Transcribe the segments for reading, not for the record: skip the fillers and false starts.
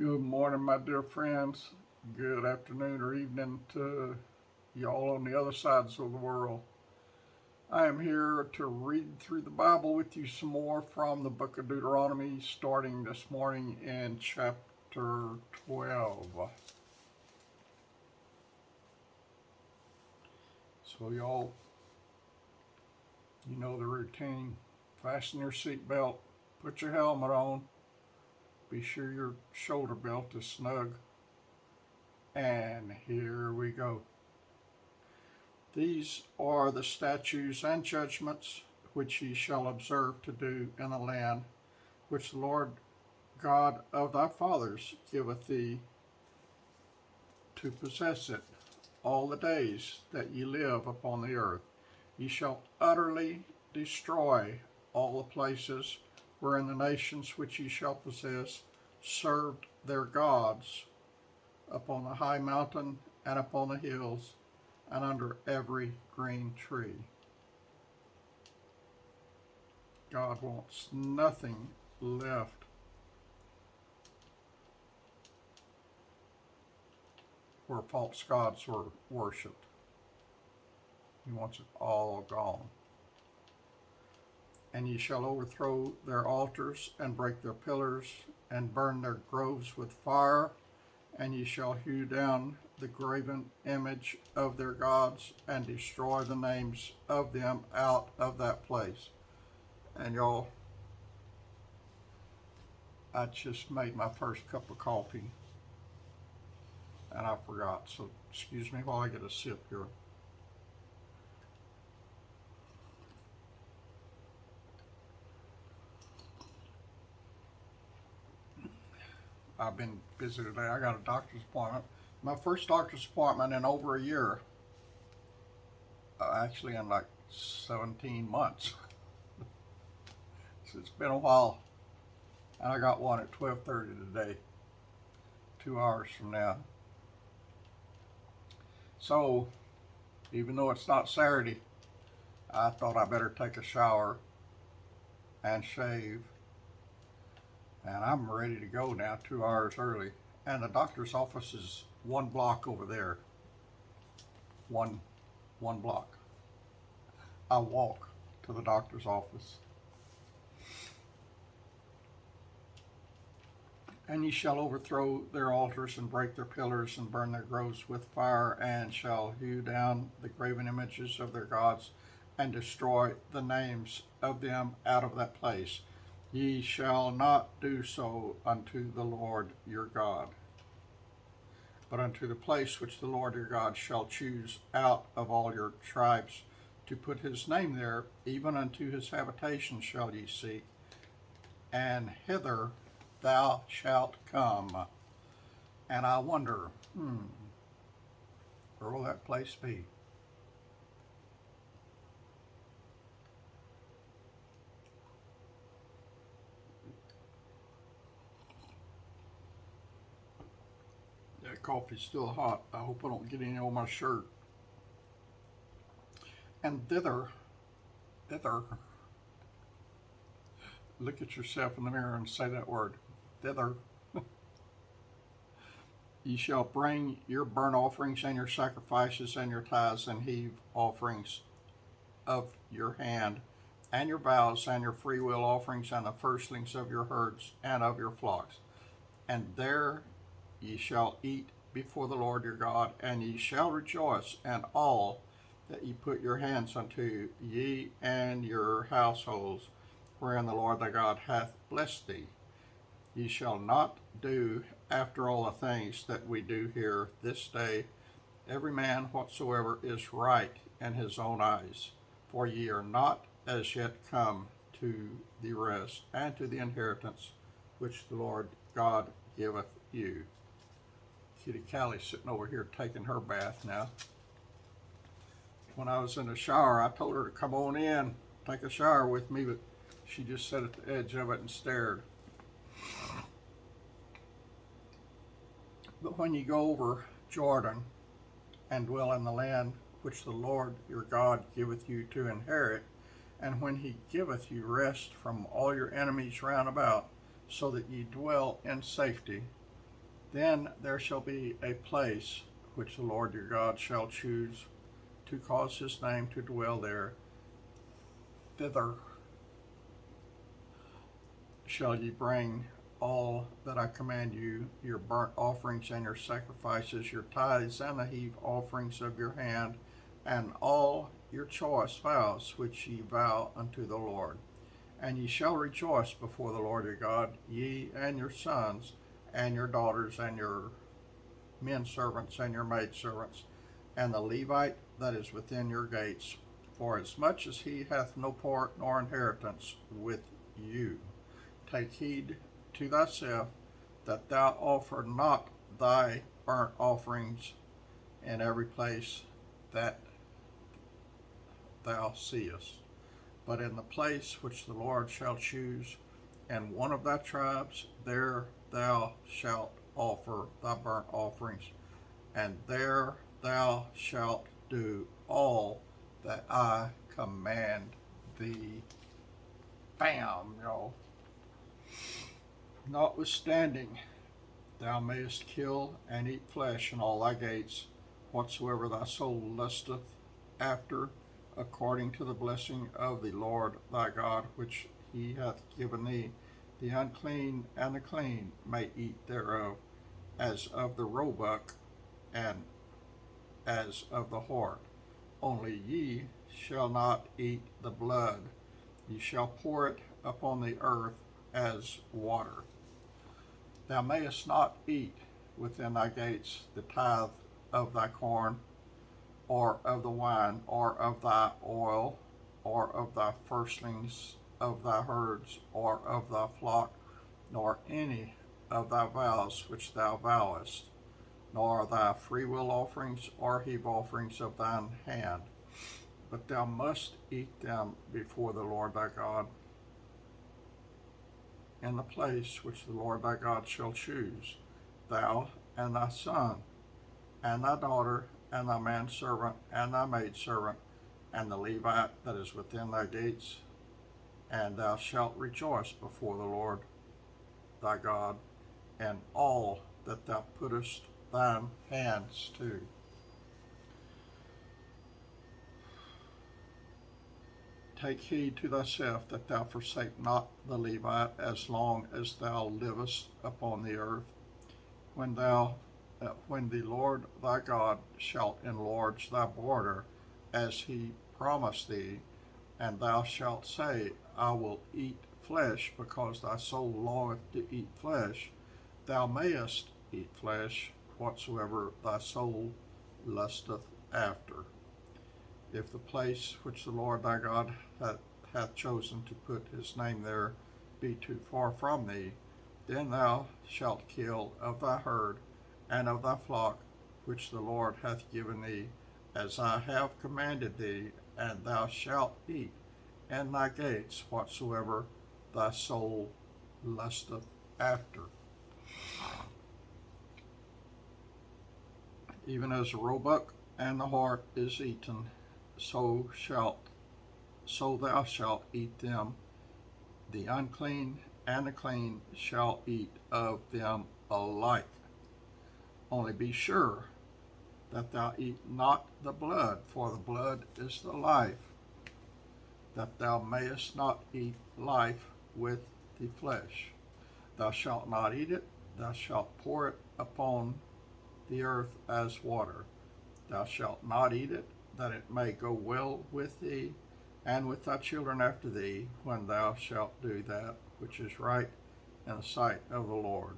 Good morning, my dear friends. Good afternoon or evening to y'all on the other sides of the world. I am here to read through the Bible with you some more from the book of Deuteronomy, starting this morning in chapter 12. So, y'all, you know the routine. Fasten your seatbelt, put your helmet on, be sure your shoulder belt is snug, and here we go. These are the statutes and judgments which ye shall observe to do in the land which the Lord God of thy fathers giveth thee to possess it all the days that ye live upon the earth. Ye shall utterly destroy all the places wherein the nations which ye shall possess served their gods, upon the high mountain and upon the hills and under every green tree. God wants nothing left where false gods were worshipped. He wants it all gone. And ye shall overthrow their altars and break their pillars and burn their groves with fire, and ye shall hew down the graven image of their gods and destroy the names of them out of that place. And y'all, I just made my first cup of coffee and I forgot, so excuse me while I get a sip here. I've been busy today. I got a doctor's appointment. My first doctor's appointment in over a year. Actually in like 17 months. So it's been a while. And I got one at 12:30 today, 2 hours from now. So, even though it's not Saturday, I thought I better take a shower and shave. And I'm ready to go now, 2 hours early. And the doctor's office is one block over there. One block. I walk to the doctor's office. And ye shall overthrow their altars and break their pillars and burn their groves with fire, and shall hew down the graven images of their gods and destroy the names of them out of that place. Ye shall not do so unto the Lord your God, but unto the place which the Lord your God shall choose out of all your tribes to put his name there, even unto his habitation shall ye seek, and hither thou shalt come. And I wonder, where will that place be? That coffee's still hot. I hope I don't get any on my shirt. And thither, look at yourself in the mirror and say that word, thither. Ye shall bring your burnt offerings and your sacrifices and your tithes and heave offerings of your hand, and your vows and your freewill offerings and the firstlings of your herds and of your flocks. And there ye shall eat before the Lord your God, and ye shall rejoice in all that ye put your hands unto, ye and your households, wherein the Lord thy God hath blessed thee. Ye shall not do after all the things that we do here this day, every man whatsoever is right in his own eyes. For ye are not as yet come to the rest and to the inheritance which the Lord God giveth you. Kitty Callie's sitting over here taking her bath now. When I was in the shower, I told her to come on in, take a shower with me, but she just sat at the edge of it and stared. But when ye go over Jordan and dwell in the land which the Lord your God giveth you to inherit, and when he giveth you rest from all your enemies round about, so that ye dwell in safety, Then there shall be a place which the Lord your God shall choose to cause his name to dwell there. Thither shall ye bring all that I command you, your burnt offerings and your sacrifices, your tithes and the heave offerings of your hand, and all your choice vows which ye vow unto the Lord. And ye shall rejoice before the Lord your God, ye and your sons, and your daughters, and your men servants, and your maid servants, and the Levite that is within your gates, for as much as he hath no part nor inheritance with you. Take heed to thyself that thou offer not thy burnt offerings in every place that thou seest, but in the place which the Lord shall choose, in one of thy tribes, there thou shalt offer thy burnt offerings, and there thou shalt do all that I command thee. Bam, y'all. Notwithstanding, thou mayest kill and eat flesh in all thy gates, whatsoever thy soul lusteth after, according to the blessing of the Lord thy God, which he hath given thee. The unclean and the clean may eat thereof, as of the roebuck and as of the hart. Only ye shall not eat the blood, ye shall pour it upon the earth as water. Thou mayest not eat within thy gates the tithe of thy corn, or of the wine, or of thy oil, or of thy firstlings of thy herds, or of thy flock, nor any of thy vows which thou vowest, nor thy freewill offerings or heave offerings of thine hand. But thou must eat them before the Lord thy God, in the place which the Lord thy God shall choose, thou and thy son, and thy daughter, and thy manservant, and thy maidservant, and the Levite that is within thy gates, and thou shalt rejoice before the Lord thy God in all that thou puttest thine hands to. Take heed to thyself that thou forsake not the Levite as long as thou livest upon the earth. When the Lord thy God shall enlarge thy border, as he promised thee, and thou shalt say, I will eat flesh, because thy soul longeth to eat flesh, thou mayest eat flesh, whatsoever thy soul lusteth after. If the place which the Lord thy God hath chosen to put his name there be too far from thee, then thou shalt kill of thy herd and of thy flock, which the Lord hath given thee, as I have commanded thee, and thou shalt eat in thy gates whatsoever thy soul lusteth after. Even as the roebuck and the hart is eaten, so thou shalt eat them. The unclean and the clean shall eat of them alike. Only be sure that thou eat not the blood, for the blood is the life, that thou mayest not eat life with the flesh. Thou shalt not eat it, thou shalt pour it upon the earth as water. Thou shalt not eat it, that it may go well with thee, and with thy children after thee, when thou shalt do that which is right in the sight of the Lord.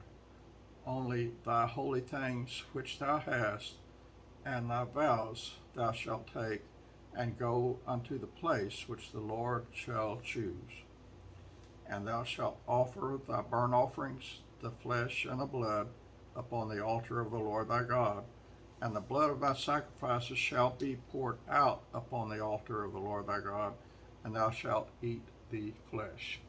Only thy holy things which thou hast, and thy vows thou shalt take, and go unto the place which the Lord shall choose. And thou shalt offer thy burnt offerings, the flesh and the blood, upon the altar of the Lord thy God, and the blood of thy sacrifices shall be poured out upon the altar of the Lord thy God, and thou shalt eat the flesh.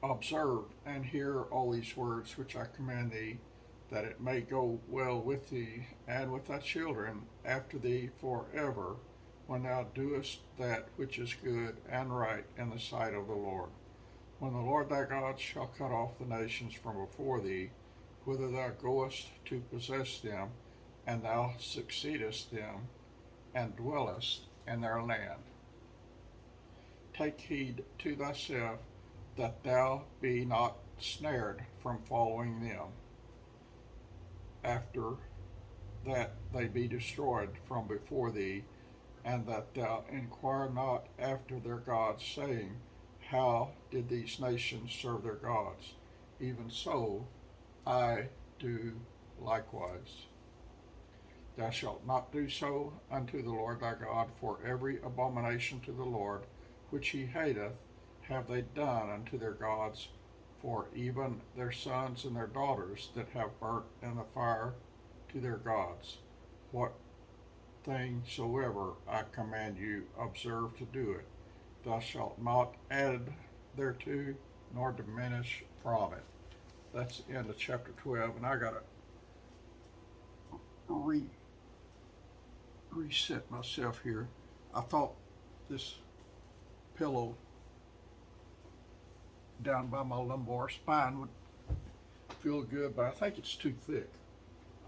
Observe and hear all these words which I command thee, that it may go well with thee and with thy children after thee forever, when thou doest that which is good and right in the sight of the Lord. When the Lord thy God shall cut off the nations from before thee, whither thou goest to possess them, and thou succeedest them, and dwellest in their land. Take heed to thyself that thou be not snared from following them, after that they be destroyed from before thee, and that thou inquire not after their gods, saying, how did these nations serve their gods? Even so I do likewise. Thou shalt not do so unto the Lord thy God, for every abomination to the Lord which he hateth have they done unto their gods, for even their sons and their daughters that have burnt in the fire to their gods. What thing soever I command you, observe to do it. Thou shalt not add thereto, nor diminish from it. That's the end of chapter 12, and I gotta reset myself here. I thought this pillow down by my lumbar spine would feel good, but I think it's too thick.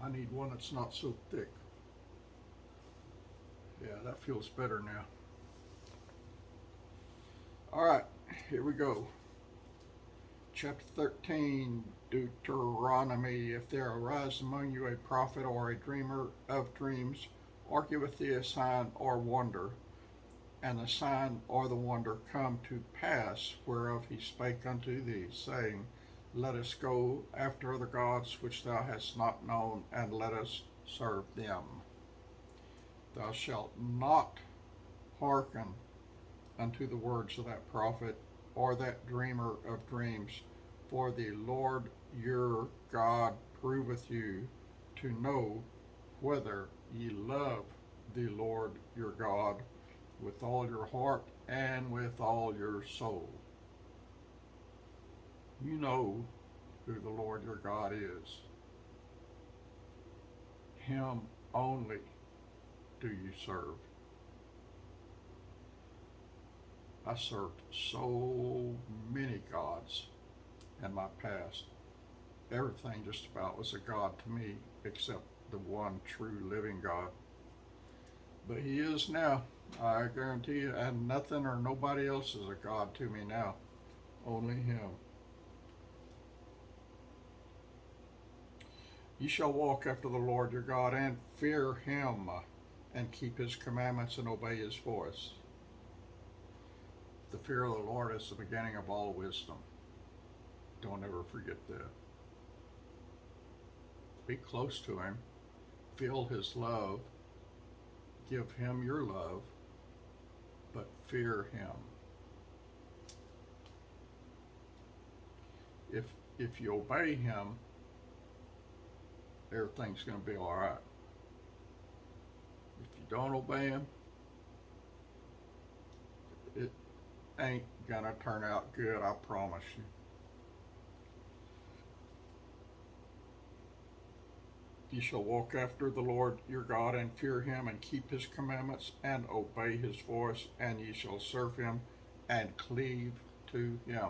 I need one that's not so thick. Yeah, that feels better now. All right, here we go. Chapter 13, Deuteronomy. If there arise among you a prophet or a dreamer of dreams, or giveth thee a sign or wonder, and the sign or the wonder come to pass, whereof he spake unto thee, saying, let us go after other gods which thou hast not known, and let us serve them. Thou shalt not hearken unto the words of that prophet or that dreamer of dreams, for the Lord your God proveth you to know whether ye love the Lord your God with all your heart and with all your soul. You know who the Lord your God is. Him only do you serve. I served so many gods in my past. Everything just about was a god to me except the one true living God. But he is now, I guarantee you, and nothing or nobody else is a god to me now. Only him. Ye shall walk after the Lord your God, and fear him, and keep his commandments, and obey his voice. The fear of the Lord is the beginning of all wisdom. Don't ever forget that. Be close to him. Feel his love. Give him your love, but fear him. If you obey him, everything's going to be all right. If you don't obey him, it ain't going to turn out good, I promise you. Ye shall walk after the Lord your God, and fear him, and keep his commandments, and obey his voice, and ye shall serve him, and cleave to him.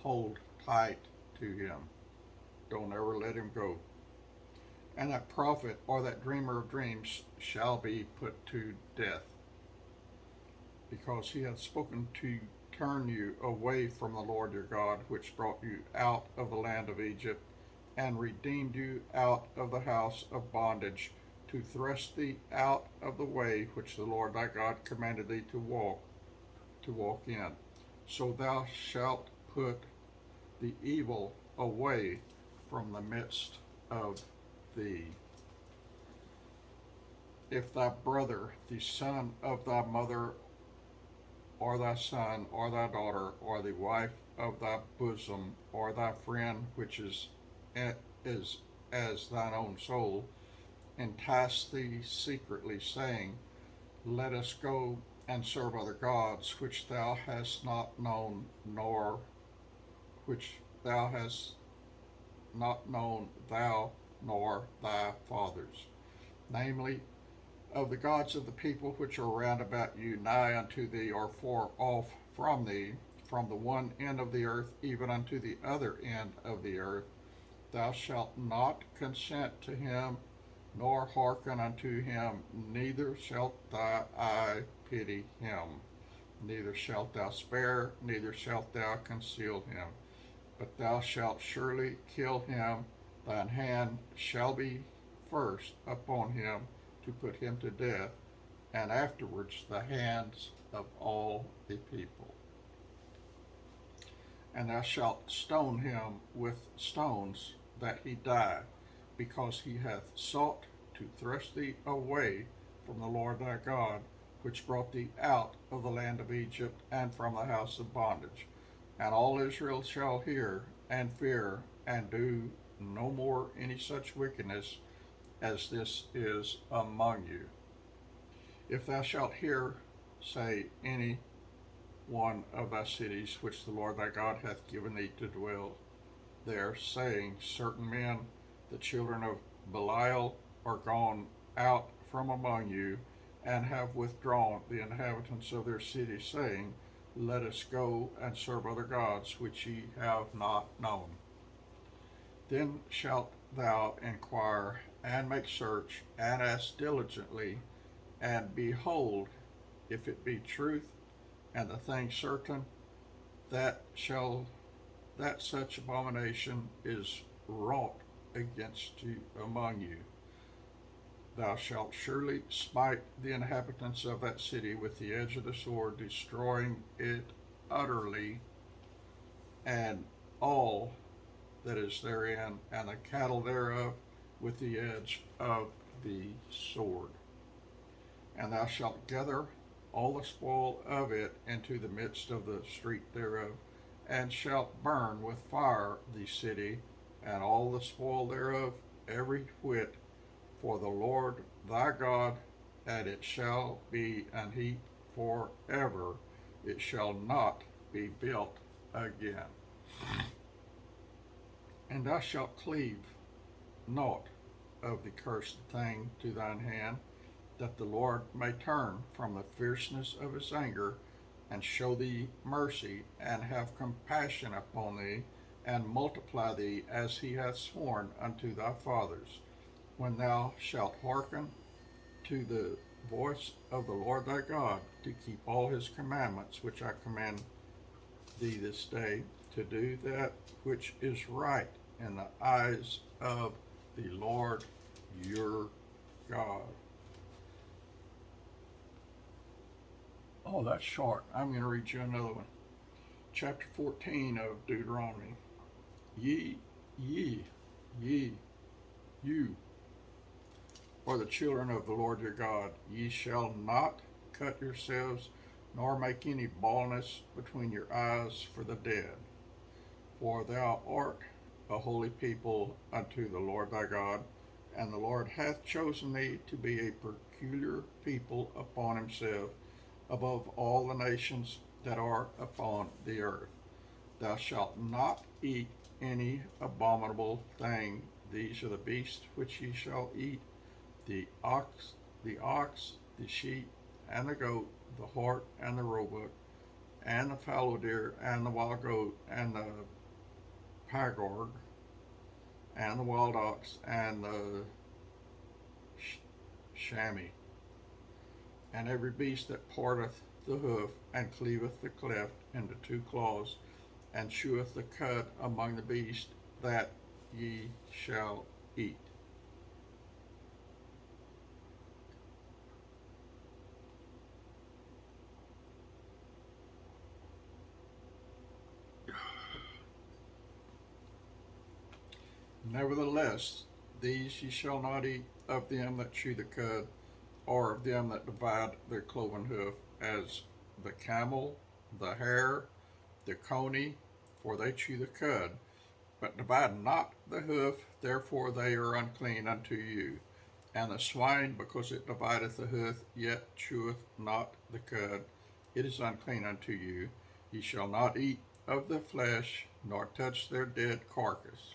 Hold tight to him. Don't ever let him go. And that prophet or that dreamer of dreams shall be put to death, because he hath spoken to turn you away from the Lord your God, which brought you out of the land of Egypt, and redeemed you out of the house of bondage, to thrust thee out of the way which the Lord thy God commanded thee to walk in. So thou shalt put the evil away from the midst of thee. If thy brother, the son of thy mother, or thy son, or thy daughter, or the wife of thy bosom, or thy friend, which is as thine own soul, entice thee secretly, saying, let us go and serve other gods, which thou hast not known, nor which thou hast not known, thou nor thy fathers, namely, of the gods of the people which are round about you, nigh unto thee, or far off from thee, from the one end of the earth even unto the other end of the earth. Thou shalt not consent to him, nor hearken unto him, neither shalt thy eye pity him. Neither shalt thou spare, neither shalt thou conceal him. But thou shalt surely kill him, thine hand shall be first upon him to put him to death, and afterwards the hands of all the people. And thou shalt stone him with stones, that he die, because he hath sought to thrust thee away from the Lord thy God, which brought thee out of the land of Egypt and from the house of bondage. And all Israel shall hear and fear, and do no more any such wickedness as this is among you. If thou shalt hear, say, any one of thy cities which the Lord thy God hath given thee to dwell there, saying, certain men, the children of Belial, are gone out from among you, and have withdrawn the inhabitants of their city, saying, let us go and serve other gods which ye have not known. Then shalt thou inquire, and make search, and ask diligently, and behold, if it be truth, and the thing certain, that such abomination is wrought against you among you, thou shalt surely smite the inhabitants of that city with the edge of the sword, destroying it utterly, and all that is therein, and the cattle thereof, with the edge of the sword. And thou shalt gather all the spoil of it into the midst of the street thereof, and shalt burn with fire the city, and all the spoil thereof, every whit, for the Lord thy God, and it shall be an heap forever. It shall not be built again. And thou shalt cleave naught of the cursed thing to thine hand, that the Lord may turn from the fierceness of his anger, and show thee mercy, and have compassion upon thee, and multiply thee as he hath sworn unto thy fathers, when thou shalt hearken to the voice of the Lord thy God, to keep all his commandments which I command thee this day, to do that which is right in the eyes of the Lord your God. Oh, that's short. I'm going to read you another one. Chapter 14 of Deuteronomy. Ye, you are the children of the Lord your God. Ye shall not cut yourselves, nor make any baldness between your eyes for the dead. For thou art a holy people unto the Lord thy God, and the Lord hath chosen thee to be a peculiar people upon himself, above all the nations that are upon the earth. Thou shalt not eat any abominable thing. These are the beasts which ye shall eat: the ox, the sheep, and the goat, the hart, and the roebuck, and the fallow deer, and the wild goat, and the pagorg, and the wild ox, and the chamois, and every beast that parteth the hoof, and cleaveth the cleft into two claws, and cheweth the cud among the beasts, that ye shall eat. Nevertheless, these ye shall not eat of them that chew the cud, or of them that divide their cloven hoof, as the camel, the hare, the coney, for they chew the cud, but divide not the hoof, therefore they are unclean unto you. And the swine, because it divideth the hoof, yet cheweth not the cud, it is unclean unto you. Ye shall not eat of the flesh, nor touch their dead carcass.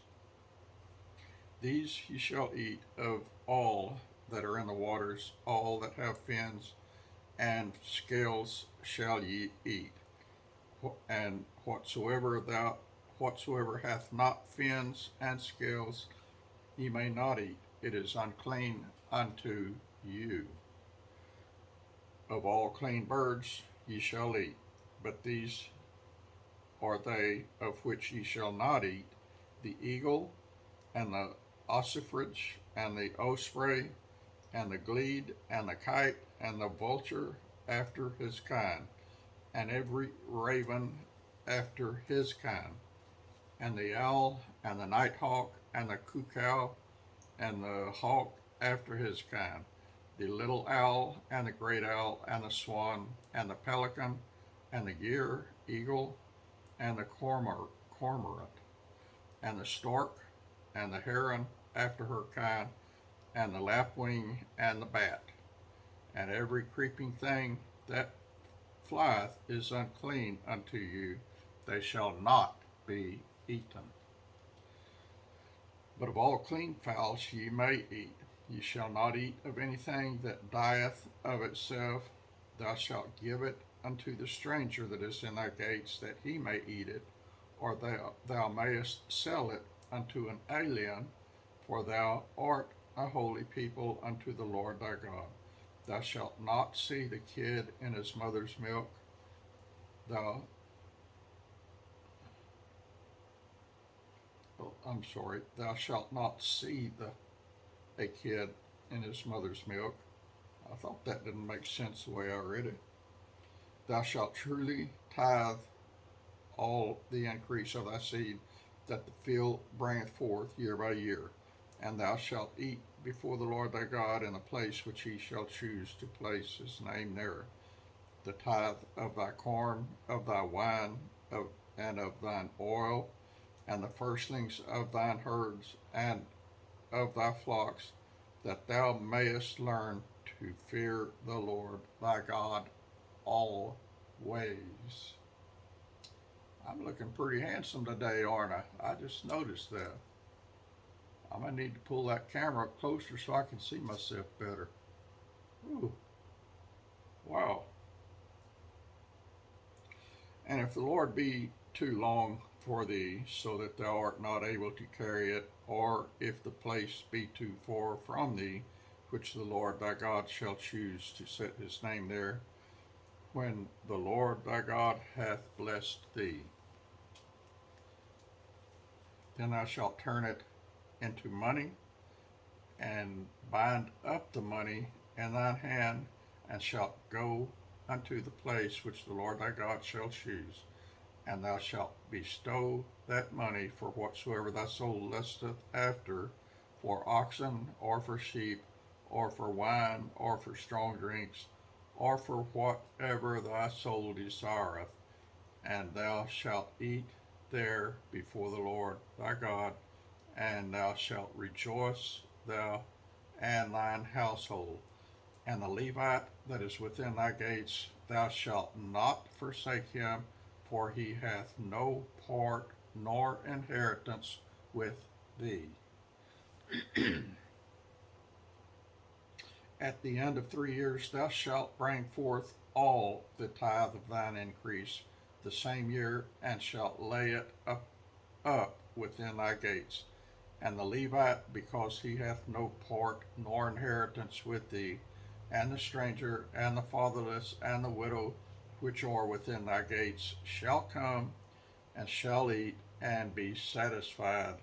These ye shall eat of all that are in the waters, all that have fins, and scales shall ye eat. and whatsoever hath not fins and scales, ye may not eat. It is unclean unto you. Of all clean birds ye shall eat, but these are they of which ye shall not eat: the eagle, and the ossifrage, and the osprey, and the glede, and the kite, and the vulture after his kind, and every raven after his kind, and the owl, and the nighthawk, and the cuckoo, and the hawk after his kind, the little owl, and the great owl, and the swan, and the pelican, and the gyre, eagle, and the cormorant, and the stork, and the heron after her kind, and the lapwing, and the bat, and every creeping thing that flieth is unclean unto you, they shall not be eaten. But of all clean fowls ye may eat. Ye shall not eat of anything that dieth of itself. Thou shalt give it unto the stranger that is in thy gates, that he may eat it, or thou mayest sell it unto an alien, for thou art a holy people unto the Lord thy God. Thou shalt not see the kid in his mother's milk. Thou Thou shalt not see a kid in his mother's milk. I thought that didn't make sense the way I read it. Thou shalt truly tithe all the increase of thy seed that the field bringeth forth year by year. And thou shalt eat before the Lord thy God in the place which he shall choose to place his name there. The tithe of thy corn, of thy wine, and of thine oil, and the firstlings of thine herds, and of thy flocks, that thou mayest learn to fear the Lord thy God always. I'm looking pretty handsome today, aren't I? I just noticed that. I'm going to need to pull that camera up closer so I can see myself better. Ooh, wow. And if the Lord be too long for thee, so that thou art not able to carry it, or if the place be too far from thee, which the Lord thy God shall choose to set his name there, when the Lord thy God hath blessed thee, then thou shalt turn it into money, and bind up the money in thine hand, and shalt go unto the place which the Lord thy God shall choose, and thou shalt bestow that money for whatsoever thy soul lusteth after, for oxen, or for sheep, or for wine, or for strong drinks, or for whatever thy soul desireth, and thou shalt eat there before the Lord thy God, and thou shalt rejoice, thou and thine household. And the Levite that is within thy gates, thou shalt not forsake him, for he hath no part nor inheritance with thee. At the end of 3 years thou shalt bring forth all the tithe of thine increase the same year, and shalt lay it up within thy gates. And the Levite, because he hath no part nor inheritance with thee, and the stranger, and the fatherless, and the widow, which are within thy gates, shall come and shall eat and be satisfied,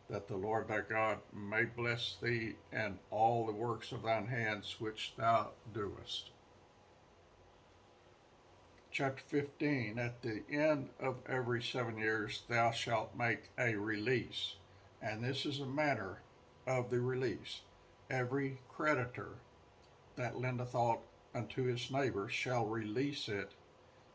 that the Lord thy God may bless thee in all the works of thine hands which thou doest. Chapter 15. At the end of every 7 years thou shalt make a release, and this is a manner of the release. Every creditor that lendeth aught unto his neighbor shall release it.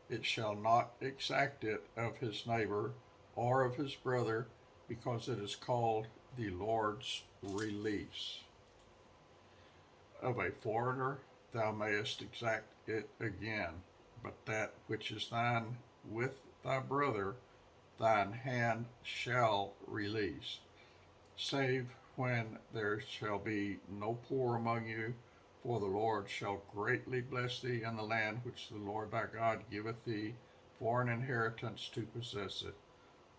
It shall not exact it of his neighbor or of his brother, because it is called the Lord's release. Of a foreigner thou mayest exact it again, but that which is thine with thy brother thine hand shall release, save when there shall be no poor among you, for the Lord shall greatly bless thee in the land which the Lord thy God giveth thee for an inheritance to possess it,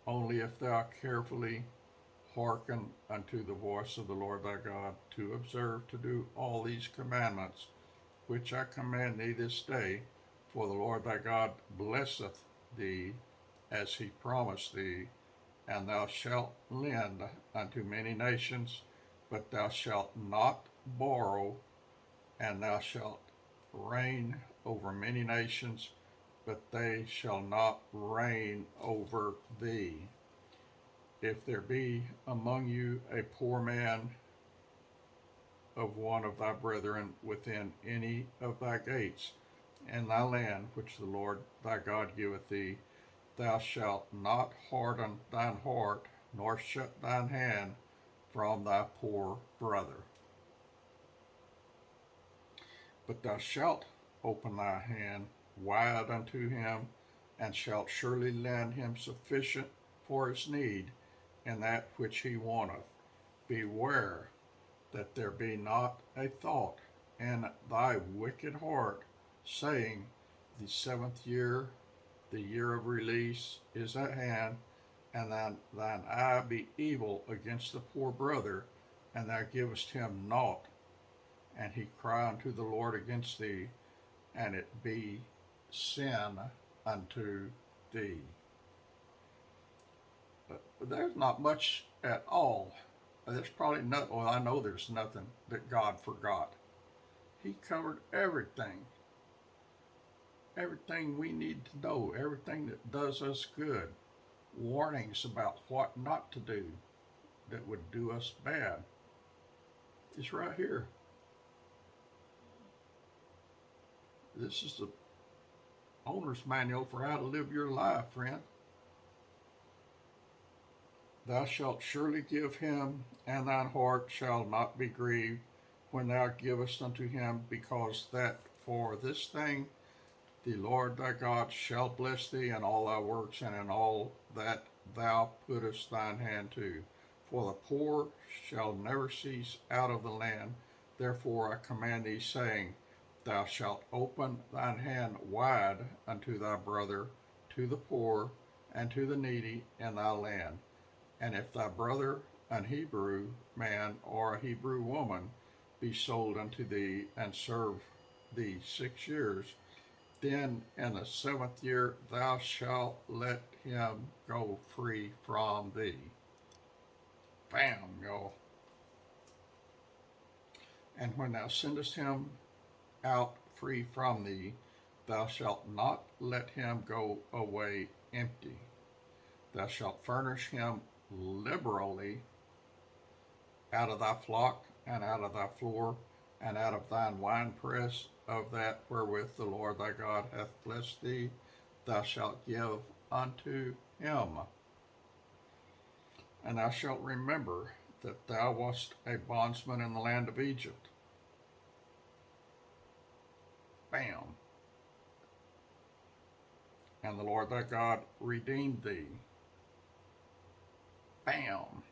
only if thou carefully hearken unto the voice of the Lord thy God, to observe to do all these commandments which I command thee this day. For the Lord thy God blesseth thee as he promised thee, and thou shalt lend unto many nations, but thou shalt not borrow, and thou shalt reign over many nations, but they shall not reign over thee. If there be among you a poor man of one of thy brethren within any of thy gates in thy land which the Lord thy God giveth thee, thou shalt not harden thine heart, nor shut thine hand from thy poor brother. But thou shalt open thy hand wide unto him, and shalt surely lend him sufficient for his need in that which he wanteth. Beware that there be not a thought in thy wicked heart, saying, the 7th year, the year of release, is at hand, and thine eye be evil against the poor brother, and thou givest him naught, and he cry unto the Lord against thee, and it be sin unto thee. But there's not much at all. There's probably nothing, well, I know there's nothing that God forgot. He covered everything. Everything we need to know, everything that does us good. Warnings about what not to do that would do us bad is right here. This is the owner's manual for how to live your life, friend. Thou shalt surely give him, and thine heart shall not be grieved when thou givest unto him, because that for this thing the Lord thy God shall bless thee in all thy works, and in all that thou puttest thine hand to. For the poor shall never cease out of the land. Therefore I command thee, saying, thou shalt open thine hand wide unto thy brother, to the poor, and to the needy in thy land. And if thy brother, an Hebrew man or a Hebrew woman, be sold unto thee, and serve thee 6 years, then in the 7th year thou shalt let him go free from thee. Bam, y'all. And when thou sendest him out free from thee, thou shalt not let him go away empty. Thou shalt furnish him liberally out of thy flock, and out of thy floor, and out of thine winepress, of that wherewith the Lord thy God hath blessed thee, thou shalt give unto him. And thou shalt remember that thou wast a bondsman in the land of Egypt. Bam. And the Lord thy God redeemed thee. Bam.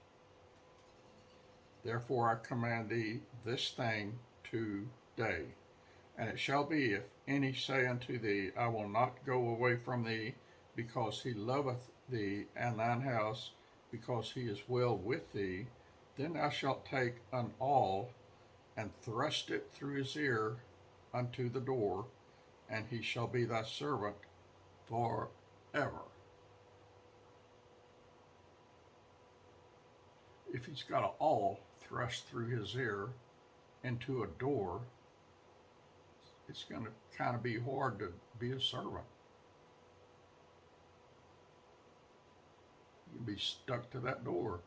Therefore I command thee this thing today. And it shall be, if any say unto thee, I will not go away from thee, because he loveth thee and thine house, because he is well with thee, then thou shalt take an awl, and thrust it through his ear unto the door, and he shall be thy servant forever. If he's got an awl thrust through his ear into a door, it's going to kind of be hard to be a servant. You'll be stuck to that door.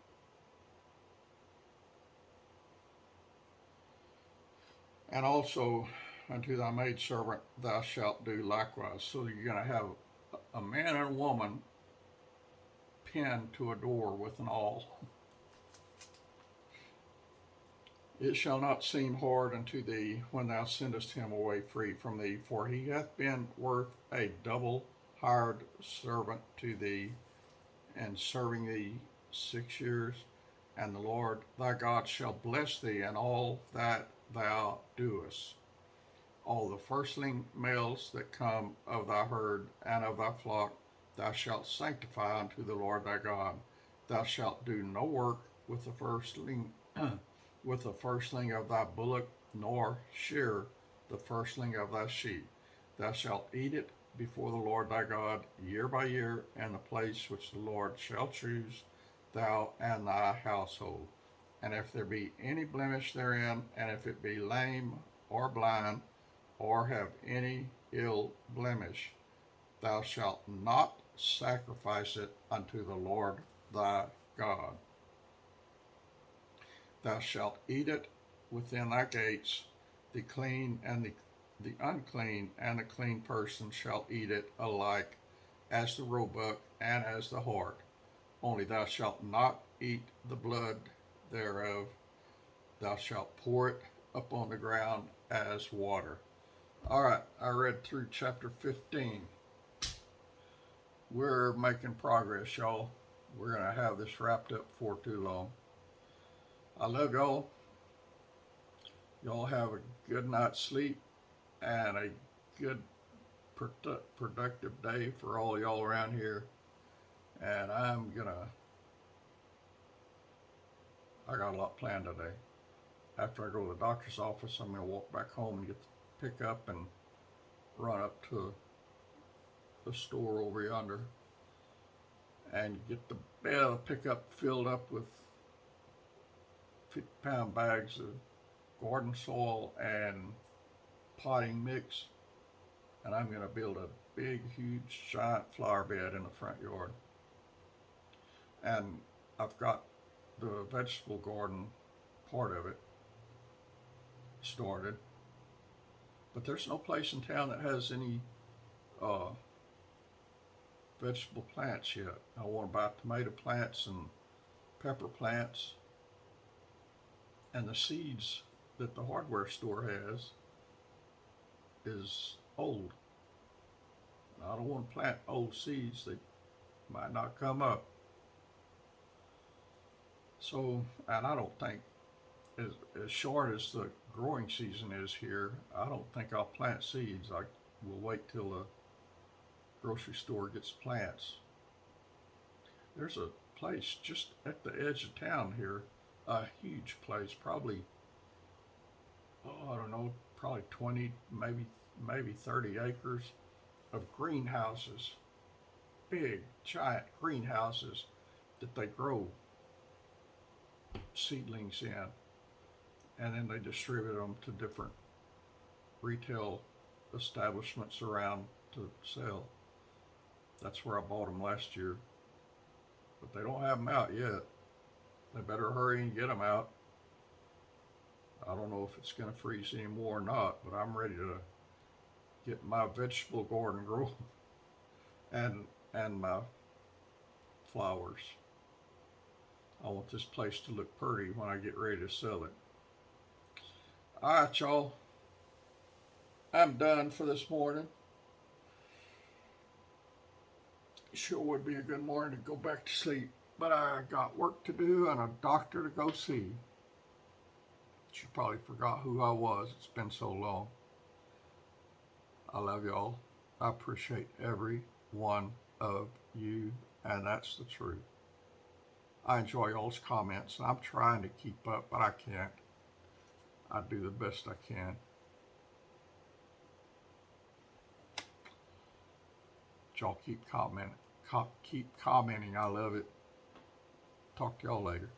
And also unto thy maidservant thou shalt do likewise. So you're going to have a man and a woman pinned to a door with an awl. It shall not seem hard unto thee when thou sendest him away free from thee, for he hath been worth a double hired servant to thee, and serving thee 6 years. And the Lord thy God shall bless thee in all that thou doest. All the firstling males that come of thy herd and of thy flock thou shalt sanctify unto the Lord thy God. Thou shalt do no work with the firstling with the firstling of thy bullock, nor shear the firstling of thy sheep. Thou shalt eat it before the Lord thy God year by year in the place which the Lord shall choose, thou and thy household. And if there be any blemish therein, and if it be lame or blind, or have any ill blemish, thou shalt not sacrifice it unto the Lord thy God. Thou shalt eat it within thy gates. The clean and the unclean and the clean person shall eat it alike, as the roebuck and as the hart. Only thou shalt not eat the blood thereof. Thou shalt pour it upon the ground as water. All right, I read through chapter 15. We're making progress, y'all. We're going to have this wrapped up before too long. I love y'all. Y'all have a good night's sleep and a good, productive day for all y'all around here. And I got a lot planned today. After I go to the doctor's office, I'm going to walk back home and get the pickup and run up to the store over yonder and get the pickup filled up with 50-pound bags of garden soil and potting mix, and I'm going to build a big, huge, giant flower bed in the front yard. And I've got the vegetable garden part of it started, but there's no place in town that has any vegetable plants yet. I want to buy tomato plants and pepper plants, and the seeds that the hardware store has is old. I don't want to plant old seeds that might not come up. So, and I don't think, as short as the growing season is here, I don't think I'll plant seeds. I will wait till the grocery store gets plants. There's a place just at the edge of town here, a huge place, probably, I don't know, probably 20, maybe 30 acres of greenhouses, big, giant greenhouses that they grow seedlings in, and then they distribute them to different retail establishments around to sell. That's where I bought them last year, but they don't have them out yet. They better hurry and get them out. I don't know if it's going to freeze anymore or not, but I'm ready to get my vegetable garden growing and my flowers. I want this place to look pretty when I get ready to sell it. All right, y'all. I'm done for this morning. Sure would be a good morning to go back to sleep, but I got work to do and a doctor to go see. She probably forgot who I was. It's been so long. I love y'all. I appreciate every one of you, and that's the truth. I enjoy y'all's comments, and I'm trying to keep up, but I can't. I do the best I can. Y'all keep commenting. I love it. Talk to y'all later.